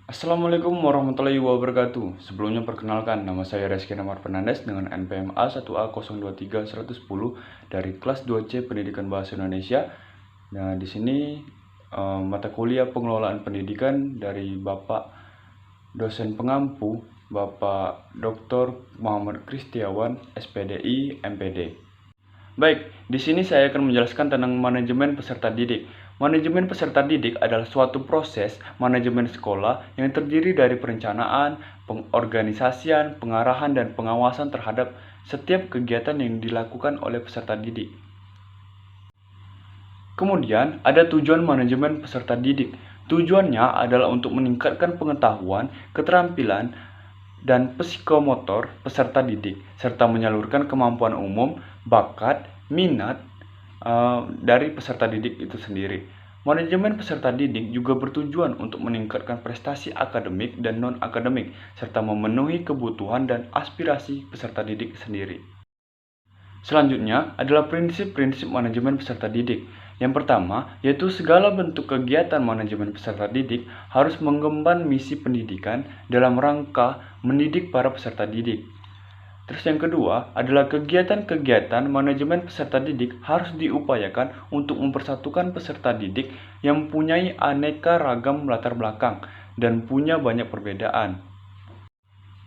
Assalamualaikum warahmatullahi wabarakatuh. Sebelumnya perkenalkan, nama saya Reski Namar Fernandes dengan NPM A1A023-110 dari kelas 2C Pendidikan Bahasa Indonesia. Nah, di sini mata kuliah pengelolaan pendidikan dari Bapak dosen pengampu, Bapak Dr. Muhammad Kristiawan, SPDI, MPD. Baik, di sini saya akan menjelaskan tentang manajemen peserta didik. Manajemen peserta didik adalah suatu proses manajemen sekolah yang terdiri dari perencanaan, pengorganisasian, pengarahan, dan pengawasan terhadap setiap kegiatan yang dilakukan oleh peserta didik. Kemudian, ada tujuan manajemen peserta didik. Tujuannya adalah untuk meningkatkan pengetahuan, keterampilan, dan psikomotor peserta didik, serta menyalurkan kemampuan umum, bakat, minat dari peserta didik itu sendiri. Manajemen peserta didik juga bertujuan untuk meningkatkan prestasi akademik dan non-akademik, serta memenuhi kebutuhan dan aspirasi peserta didik sendiri. Selanjutnya adalah prinsip-prinsip manajemen peserta didik. Yang pertama, yaitu segala bentuk kegiatan manajemen peserta didik harus mengemban misi pendidikan dalam rangka mendidik para peserta didik. Terus yang kedua adalah kegiatan-kegiatan manajemen peserta didik harus diupayakan untuk mempersatukan peserta didik yang mempunyai aneka ragam latar belakang dan punya banyak perbedaan.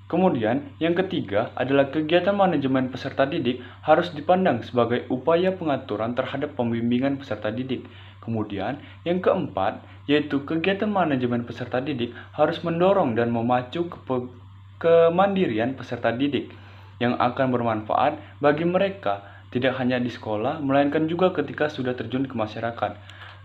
Kemudian, yang ketiga adalah kegiatan manajemen peserta didik harus dipandang sebagai upaya pengaturan terhadap pembimbingan peserta didik. Kemudian, yang keempat yaitu kegiatan manajemen peserta didik harus mendorong dan memacu kemandirian peserta didik yang akan bermanfaat bagi mereka tidak hanya di sekolah, melainkan juga ketika sudah terjun ke masyarakat.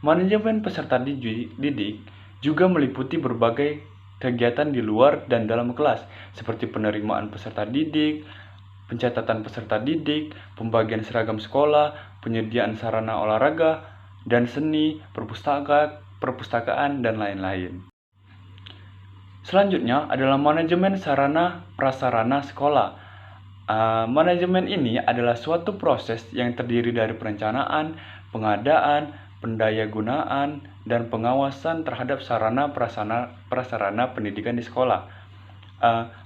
Manajemen peserta didik juga meliputi berbagai kegiatan di luar dan dalam kelas, seperti penerimaan peserta didik, pencatatan peserta didik, pembagian seragam sekolah, penyediaan sarana olahraga dan seni, perpustakaan, dan lain-lain. Selanjutnya adalah manajemen sarana prasarana sekolah. Manajemen ini adalah suatu proses yang terdiri dari perencanaan, pengadaan, pendayagunaan, dan pengawasan terhadap sarana prasarana pendidikan di sekolah.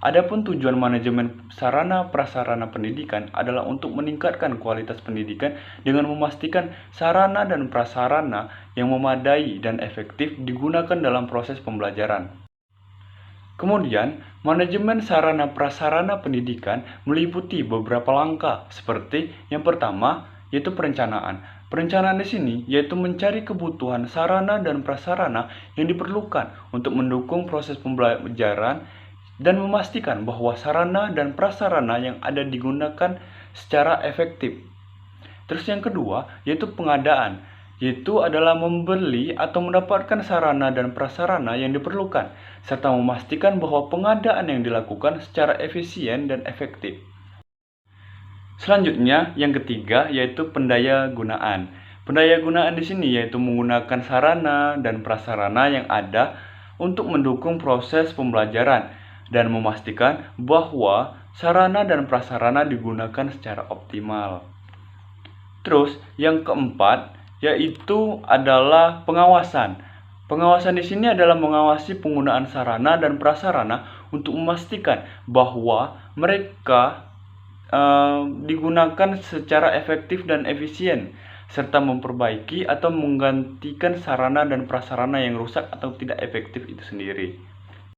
Adapun tujuan manajemen sarana prasarana pendidikan adalah untuk meningkatkan kualitas pendidikan dengan memastikan sarana dan prasarana yang memadai dan efektif digunakan dalam proses pembelajaran. Kemudian, manajemen sarana prasarana pendidikan meliputi beberapa langkah, seperti yang pertama yaitu perencanaan. Perencanaan di sini yaitu mencari kebutuhan sarana dan prasarana yang diperlukan untuk mendukung proses pembelajaran dan memastikan bahwa sarana dan prasarana yang ada digunakan secara efektif. Terus yang kedua yaitu pengadaan, yaitu adalah membeli atau mendapatkan sarana dan prasarana yang diperlukan, serta memastikan bahwa pengadaan yang dilakukan secara efisien dan efektif. Selanjutnya, yang ketiga yaitu pendayagunaan. Pendayagunaan di sini yaitu menggunakan sarana dan prasarana yang ada untuk mendukung proses pembelajaran dan memastikan bahwa sarana dan prasarana digunakan secara optimal. Terus, yang keempat yaitu adalah pengawasan. Pengawasan di sini adalah mengawasi penggunaan sarana dan prasarana untuk memastikan bahwa mereka digunakan secara efektif dan efisien, serta memperbaiki atau menggantikan sarana dan prasarana yang rusak atau tidak efektif itu sendiri.